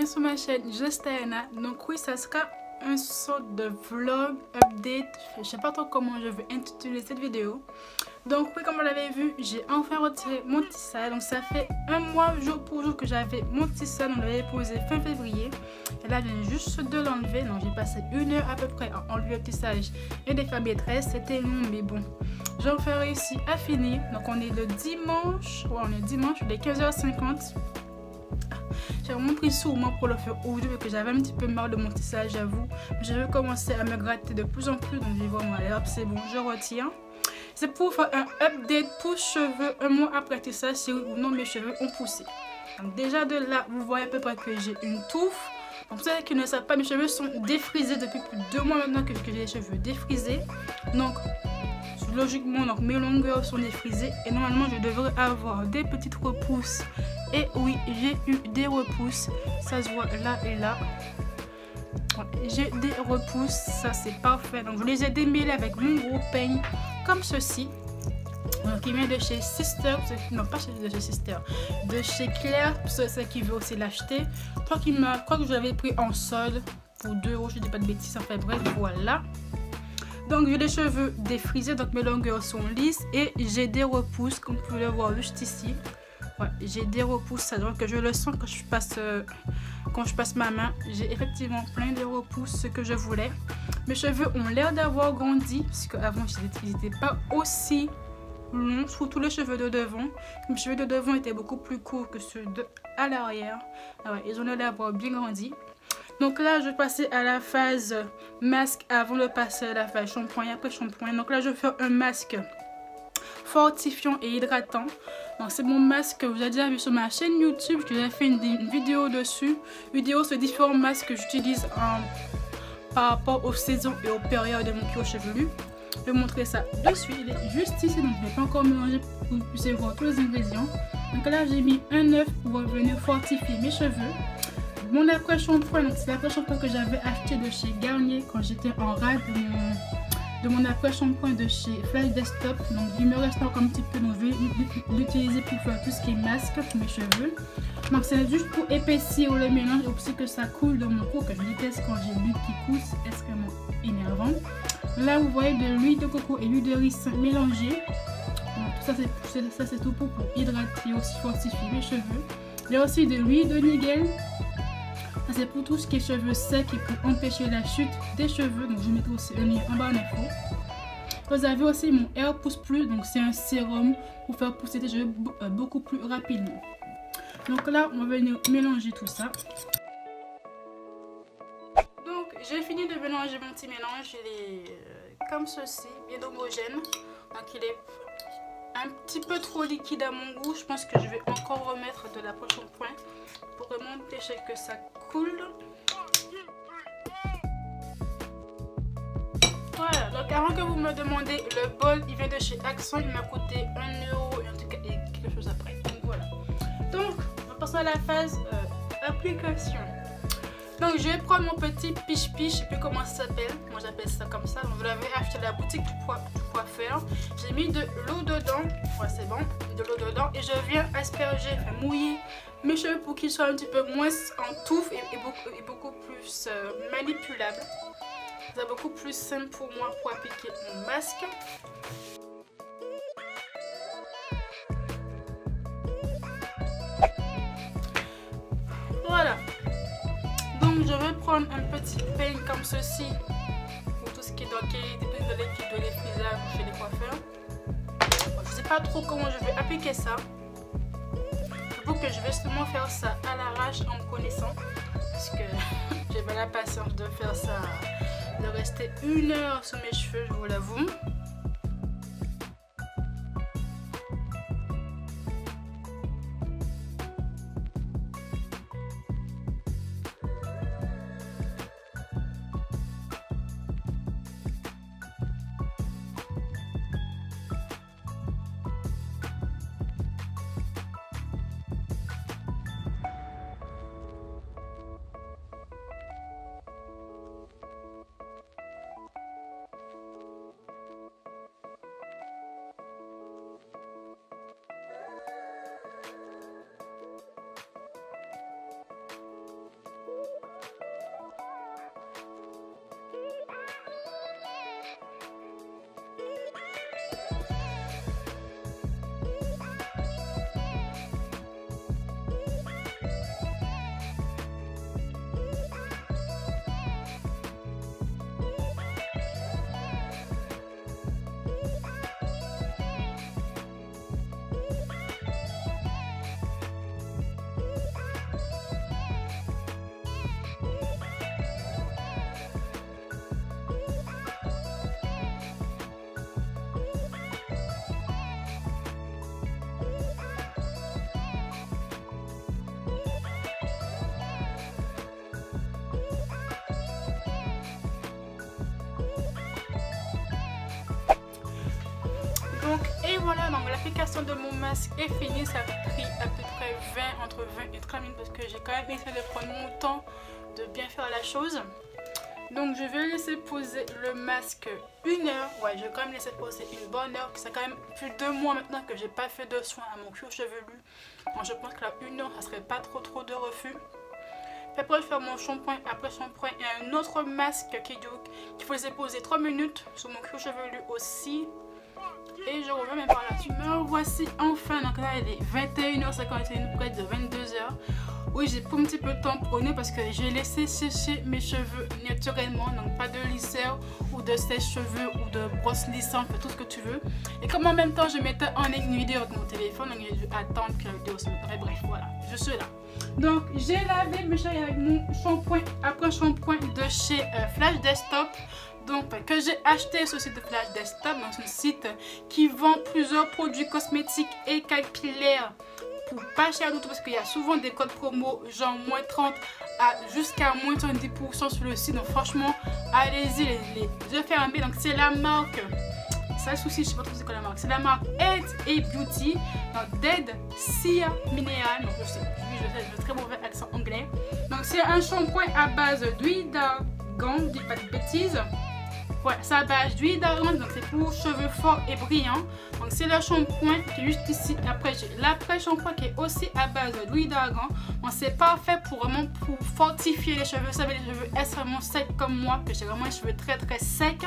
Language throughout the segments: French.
sur ma chaîne Justana. Donc oui, ça sera un sort de vlog, update. Je sais pas trop comment je vais intituler cette vidéo. Donc oui, comme vous l'avez vu, j'ai enfin retiré mon tissage. Donc ça fait un mois jour pour jour que j'avais mon tissage. On l'avait posé fin février. Et là, je viens juste de l'enlever. Donc j'ai passé 1 heure à peu près à enlever le tissage et des faire mes tresses. C'était long, mais bon. J'ai enfin réussi à finir. Donc on est le dimanche. Ouais, on est dimanche, il est 15h50. J'ai vraiment pris souvent pour le faire aujourd'hui parce que j'avais un petit peu marre de mon tissage, j'avoue. Je vais commencer à me gratter de plus en plus. Donc j'ai vraiment l'air, c'est bon, je retire. C'est pour faire un update pour cheveux un mois après le tissage, si oui ou non mes cheveux ont poussé. Donc déjà de là, vous voyez à peu près que j'ai une touffe. Donc pour ceux qui ne savent pas, mes cheveux sont défrisés depuis plus de 2 mois maintenant que j'ai les cheveux défrisés. Donc logiquement, donc mes longueurs sont défrisées et normalement je devrais avoir des petites repousses. Et oui, j'ai eu des repousses, ça se voit là et là. J'ai des repousses, ça c'est parfait. Donc je les ai démêlées avec mon gros peigne comme ceci. Donc il vient de chez Sister, non pas de chez Sister, de chez Claire, pour ceux qui veulent aussi l'acheter. Je crois que je l'avais pris en solde pour 2 €, je dis pas de bêtises, enfin bref, voilà. Donc j'ai les cheveux défrisés, donc mes longueurs sont lisses et j'ai des repousses comme vous pouvez le voir juste ici. Ouais, j'ai des repousses, donc je le sens quand je passe ma main. J'ai effectivement plein de repousses, ce que je voulais. Mes cheveux ont l'air d'avoir grandi, parce qu'avant ils n'étaient pas aussi longs, surtout les cheveux de devant. Mes cheveux de devant étaient beaucoup plus courts que ceux de à l'arrière. Ah ouais, ils ont l'air d'avoir bien grandi. Donc là, je vais passer à la phase masque avant de passer à la phase shampoing et après shampoing. Donc là, je vais faire un masque fortifiant et hydratant. Donc c'est mon masque que vous avez déjà vu sur ma chaîne YouTube. J'ai fait une vidéo dessus. Vidéo sur différents masques que j'utilise par rapport aux saisons et aux périodes de mon cuir chevelu. Je vais montrer ça dessus. Il est juste ici, donc je ne vais pas encore mélanger pour que vous puissiez voir tous les ingrédients. Donc là, j'ai mis un œuf pour venir fortifier mes cheveux. Mon après shampoing, c'est l'après shampoing que j'avais acheté de chez Garnier quand j'étais en rade de mon après shampoing de chez Flash Desktop. Donc il me reste encore un petit peu, donc je vais l'utiliser pour faire tout ce qui est masque pour mes cheveux. Donc c'est juste pour épaissir le mélange et aussi que ça coule dans mon cou, que je déteste quand j'ai l'huile qui coule, c'est extrêmement énervant. Là vous voyez de l'huile de coco et l'huile de ricin mélangée. Donc tout ça c'est tout pour hydrater et aussi fortifier mes cheveux. Il y a aussi de l'huile de Nigel. C'est pour tout ce qui est cheveux secs et pour empêcher la chute des cheveux. Donc je mettrai aussi un lien en bas en info. Vous avez aussi mon Air Pousse Plus. Donc c'est un sérum pour faire pousser tes cheveux beaucoup plus rapidement. Donc là on va venir mélanger tout ça. Donc j'ai fini de mélanger mon petit mélange. Il est comme ceci, bien homogène. Donc il est un petit peu trop liquide à mon goût. Je pense que je vais encore remettre de la poche en point pour vraiment empêcher que ça coule. Voilà, donc avant que vous me demandez, le bol il vient de chez Accent, il m'a coûté 1 € et en tout cas et quelque chose après. Donc voilà. Donc on va passer à la phase application. Donc je vais prendre mon petit piche-piche, je sais plus comment ça s'appelle, moi j'appelle ça comme ça. Donc vous l'avez acheté à la boutique du coiffeur. J'ai mis de l'eau dedans, ouais c'est bon, de l'eau dedans et je viens asperger, enfin mouiller mes cheveux pour qu'ils soient un petit peu moins en touffe et beaucoup plus manipulables. C'est beaucoup plus simple pour moi pour appliquer mon masque. Voilà. Donc je vais prendre un petit peigne comme ceci pour tout ce qui est de l'équipe de l'effrisage chez les coiffeurs. Je ne sais pas trop comment je vais appliquer ça. Que je vais seulement faire ça à l'arrache en me connaissant parce que j'ai pas la patience de faire ça, de rester 1 heure sur mes cheveux, je vous l'avoue. voilà, donc l'application de mon masque est finie. Ça a pris à peu près entre 20 et 30 minutes parce que j'ai quand même essayé de prendre mon temps de bien faire la chose. Donc je vais laisser poser le masque 1 heure. Ouais, je vais quand même laisser poser une bonne heure. Ça fait quand même plus de 2 mois maintenant que j'ai pas fait de soin à mon cuir chevelu. Donc je pense que la 1 heure, ça serait pas trop de refus. Puis après je vais faire mon shampoing. Après shampoing, il y a un autre masque qu'il faut laisser poser 3 minutes sur mon cuir chevelu aussi. Et je reviens même par là. Me voici enfin. Donc là il est 21h51, près de 22h. Oui, j'ai pris un petit peu de temps pour nez parce que j'ai laissé sécher mes cheveux naturellement. Donc pas de lisseur ou de sèche-cheveux ou de brosse lissante, tout ce que tu veux. Et comme en même temps je mettais en ligne une vidéo avec mon téléphone, donc j'ai dû attendre que la vidéo se mette. Bref, voilà, je suis là. Donc j'ai lavé mes cheveux avec mon shampoing, après shampoing de chez Flash Desktop. Donc que j'ai acheté sur le site de Flash Desktop, donc c'est un site qui vend plusieurs produits cosmétiques et capillaires pour pas cher du tout parce qu'il y a souvent des codes promo genre moins 30 à jusqu'à moins 70% sur le site. Donc franchement allez-y les yeux fermés. Donc c'est la marque, ça le souci, je sais pas trop c'est quoi la marque, c'est la marque Health & Beauty, donc Dead Sea Mineral. Donc je sais très mauvais accent anglais. Donc c'est un shampoing à base d'huile d'argan, je dis pas de bêtises. Ouais, c'est à base d'huile d'argan, donc c'est pour cheveux forts et brillants. Donc c'est le shampoing qui est juste ici. Après j'ai l'après-shampoing qui est aussi à base d'huile d'argan. Donc c'est parfait pour vraiment pour fortifier les cheveux. Vous savez, les cheveux extrêmement secs comme moi, que j'ai vraiment les cheveux très secs.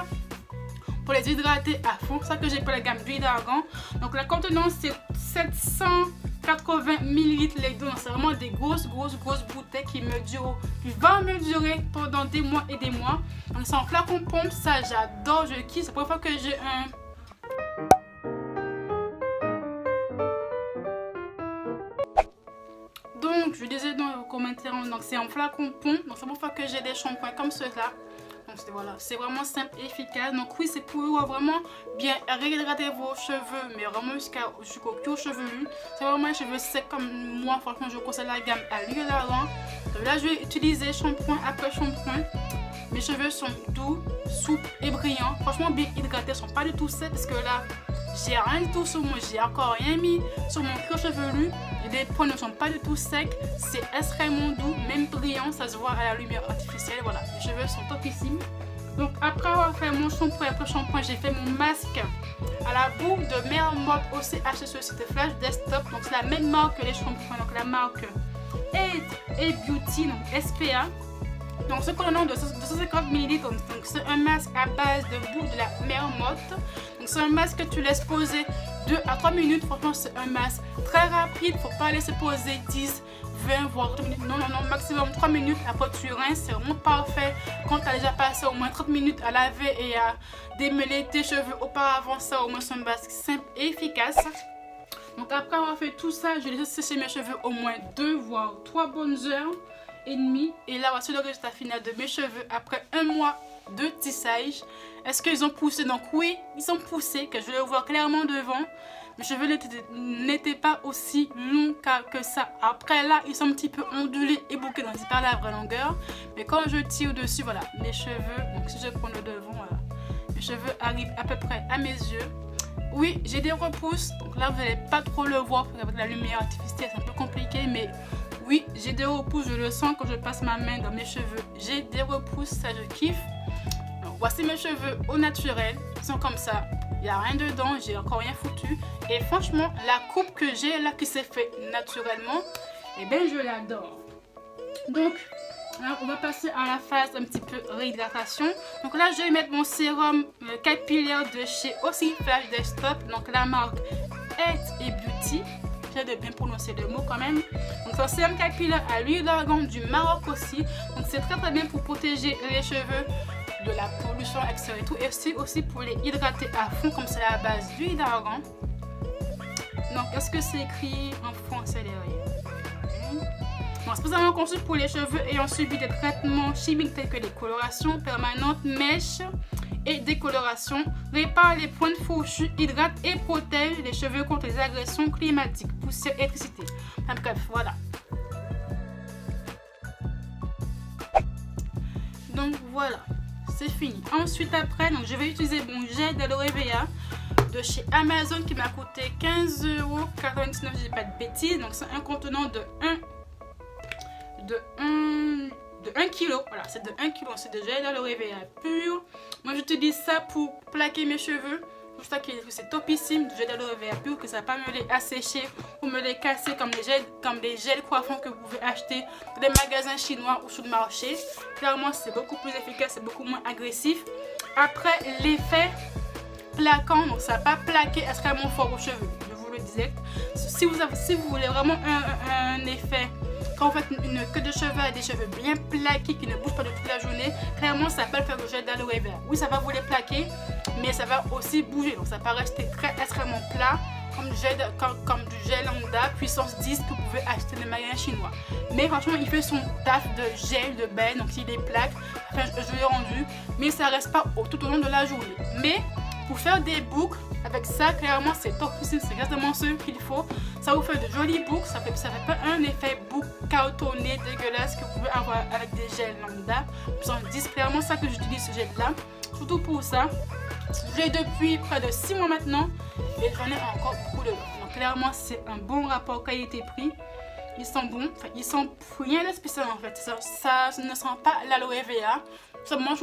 Pour les hydrater à fond, c'est ça que j'ai pour la gamme d'huile d'argan. Donc la contenance c'est 780 ml les deux. C'est vraiment des grosses bouteilles qui vont me durer pendant des mois et des mois. Donc c'est en flacon pompe, ça j'adore, je kiffe. C'est la première fois que j'ai un... Donc je disais dans les commentaires, donc c'est en flacon pompe. Donc c'est la première fois que j'ai des shampoings comme ceux-là. Donc voilà, c'est vraiment simple et efficace. Donc oui, c'est pour vraiment bien réhydrater vos cheveux, mais vraiment jusqu'au cuir chevelu. C'est vraiment les cheveux secs comme moi. Franchement, je conseille la gamme à l'huile d'argan. Donc là, je vais utiliser shampoing après shampoing. Mes cheveux sont doux, souples et brillants. Franchement, bien hydratés, ils sont pas du tout secs parce que là, j'ai rien du tout sur moi. J'ai encore rien mis sur mon cuir chevelu. Les poils ne sont pas du tout secs, c'est extrêmement doux, même brillant, ça se voit à la lumière artificielle. Voilà, mes cheveux sont topissimes. Donc après avoir fait mon shampoing, après shampoing, j'ai fait mon masque à la boue de Mère Mode, aussi acheté sur le site Flash Desktop. Donc c'est la même marque que les shampoings, donc la marque Health & Beauty, donc SPA. Donc ce contenant de 250 ml, donc c'est un masque à base de boue de la Mère Mode. Donc c'est un masque que tu laisses poser 2 à 3 minutes. Franchement c'est un masque très rapide, faut pas laisser poser 10, 20 voire 30 minutes. Non, maximum 3 minutes. Après tu rinces, c'est vraiment parfait. Quand tu as déjà passé au moins 30 minutes à laver et à démêler tes cheveux auparavant, ça au moins c'est un masque simple et efficace. Donc après avoir fait tout ça, je laisse sécher mes cheveux au moins 2 voire 3 bonnes heures et demie. Et là voici le résultat final de mes cheveux après 1 mois de tissage. Est-ce qu'ils ont poussé? Donc oui, ils ont poussé, que je le vois clairement devant. Mes cheveux n'étaient pas aussi longs que ça. Après là, ils sont un petit peu ondulés et bouclés, donc c'est pas la vraie longueur. Mais quand je tire dessus, voilà, mes cheveux, donc si je prends le devant, voilà, mes cheveux arrivent à peu près à mes yeux. Oui, j'ai des repousses, donc là vous n'allez pas trop le voir avec la lumière artificielle, c'est un peu compliqué, mais oui, j'ai des repousses, je le sens quand je passe ma main dans mes cheveux. J'ai des repousses, ça je kiffe. Donc, voici mes cheveux au naturel, ils sont comme ça, il n'y a rien dedans, j'ai encore rien foutu. Et franchement, la coupe que j'ai là qui s'est fait naturellement, eh bien je l'adore. Donc, là, on va passer à la phase un petit peu réhydratation. Donc là, je vais mettre mon sérum capillaire de chez aussi Flash Desktop, donc la marque Health & Beauty. J'ai de bien prononcer le mot quand même. Donc c'est un sérum capillaire à l'huile d'argan du Maroc aussi. Donc c'est très bien pour protéger les cheveux de la pollution extérieure et tout. Et aussi pour les hydrater à fond comme c'est à la base d'huile d'argan. Donc est-ce que c'est écrit en français derrière? Bon, spécialement conçu pour les cheveux ayant subi des traitements chimiques tels que les colorations permanentes, mèches et décoloration, répare les pointes fourchues, hydrate et protège les cheveux contre les agressions climatiques, poussière, électricité. Enfin, bref, voilà. Donc voilà, c'est fini. Ensuite après, donc je vais utiliser mon gel d'aloe vera de chez Amazon qui m'a coûté 15,99 €, si je dis pas de bêtises. Donc c'est un contenant de 1 kg. Voilà, c'est de 1 kg. C'est de gel d'aloe vera pur. Moi j'utilise ça pour plaquer mes cheveux. Pour ça que c'est topissime, du gel d'aloe vera pur, que ça ne va pas me les assécher ou me les casser comme des gels coiffants que vous pouvez acheter dans des magasins chinois ou sur le marché. Clairement c'est beaucoup plus efficace, c'est beaucoup moins agressif. Après l'effet plaquant, donc ça va pas plaquer extrêmement fort aux cheveux, je vous le disais. Si vous voulez vraiment un effet, quand vous faites une queue de cheveux avec des cheveux bien plaqués qui ne bougent pas de toute la journée, clairement ça peut le faire le gel d'aloe vera. Oui, ça va vous les plaquer, mais ça va aussi bouger, donc ça va rester extrêmement plat comme du gel lambda puissance 10 que vous pouvez acheter dans les magasins chinois. Mais franchement il fait son taf de gel de bain, donc il est plaque, enfin je l'ai rendu, mais ça reste pas tout au long de la journée. Mais pour faire des boucles avec ça, clairement c'est top, c'est exactement ce qu'il faut. Ça vous fait de jolies boucles, ça fait pas un effet boucle cartonné dégueulasse que vous pouvez avoir avec des gels lambda. Puissance 10, clairement ça que j'utilise ce gel là, surtout pour ça. Je l'ai depuis près de 6 mois maintenant et j'en ai encore beaucoup dedans. Donc clairement c'est un bon rapport qualité-prix. Ils sont bons, enfin ils sont rien de spécial en fait. Ça ne sent pas l'aloe vera. Moi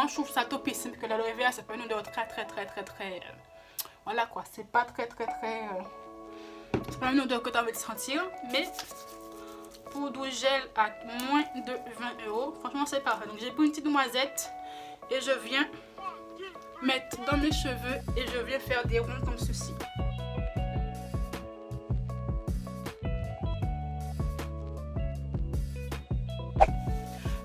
je trouve ça topissime, que l'aloe vera c'est pas une odeur très voilà quoi, c'est pas c'est pas une odeur que tu as envie de sentir, mais pour du gel à moins de 20 €, franchement c'est parfait. Donc j'ai pris une petite noisette et je viens mettre dans mes cheveux et je viens faire des ronds comme ceci.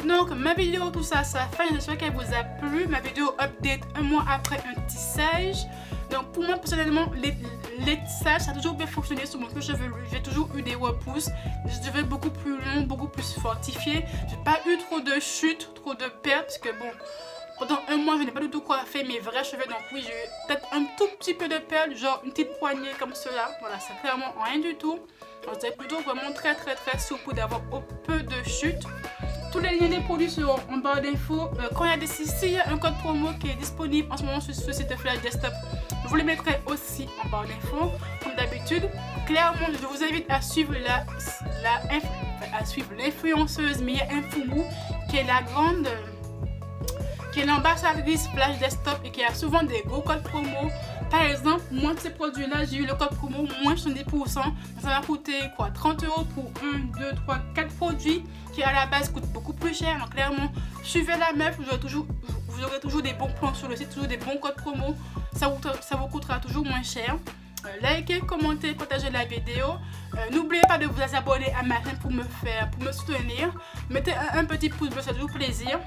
Donc ma vidéo tout ça a fait, j'espère qu'elle vous a plu. Ma vidéo update un mois après un tissage. Donc pour moi personnellement les tissages ça a toujours bien fonctionné sur mon cuir chevelu. J'ai toujours eu des repousses, je devais beaucoup plus long, beaucoup plus fortifié. J'ai pas eu trop de chutes, trop de pertes parce que bon, pendant un mois je n'ai pas du tout coiffé mes vrais cheveux. Donc oui, j'ai eu peut-être un tout petit peu de perles, genre une petite poignée comme cela. Voilà, c'est clairement rien du tout. Donc c'est plutôt vraiment très souple d'avoir peu de chutes. Tous les liens des produits seront en barre d'infos. Quand s'il y a un code promo qui est disponible en ce moment sur ce site Flash Desktop, je vous le mettrai aussi en barre d'infos comme d'habitude. Clairement, je vous invite à suivre l'influenceuse Mia Infumou, qui est l'ambassadrice Flash Desktop et qui a souvent des gros codes promo. Par exemple, moi de ces produits là, j'ai eu le code promo moins 70%. Ça va coûter quoi, 30 € pour 1, 2, 3, 4 produits qui à la base coûtent beaucoup plus cher. Donc clairement, suivez la meuf, vous aurez toujours des bons plans sur le site, toujours des bons codes promo. Ça vous coûtera toujours moins cher. Likez, commentez, partagez la vidéo. N'oubliez pas de vous abonner à ma chaîne pour me soutenir. Mettez un petit pouce bleu, ça fait toujours plaisir.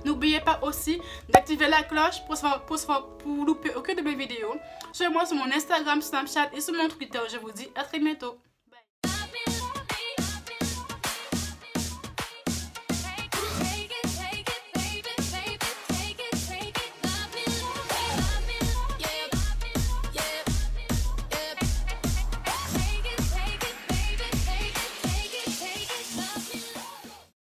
N'oubliez pas aussi d'activer la cloche pour louper aucune de mes vidéos. Suivez-moi sur mon Instagram, Snapchat et sur mon Twitter. Je vous dis à très bientôt.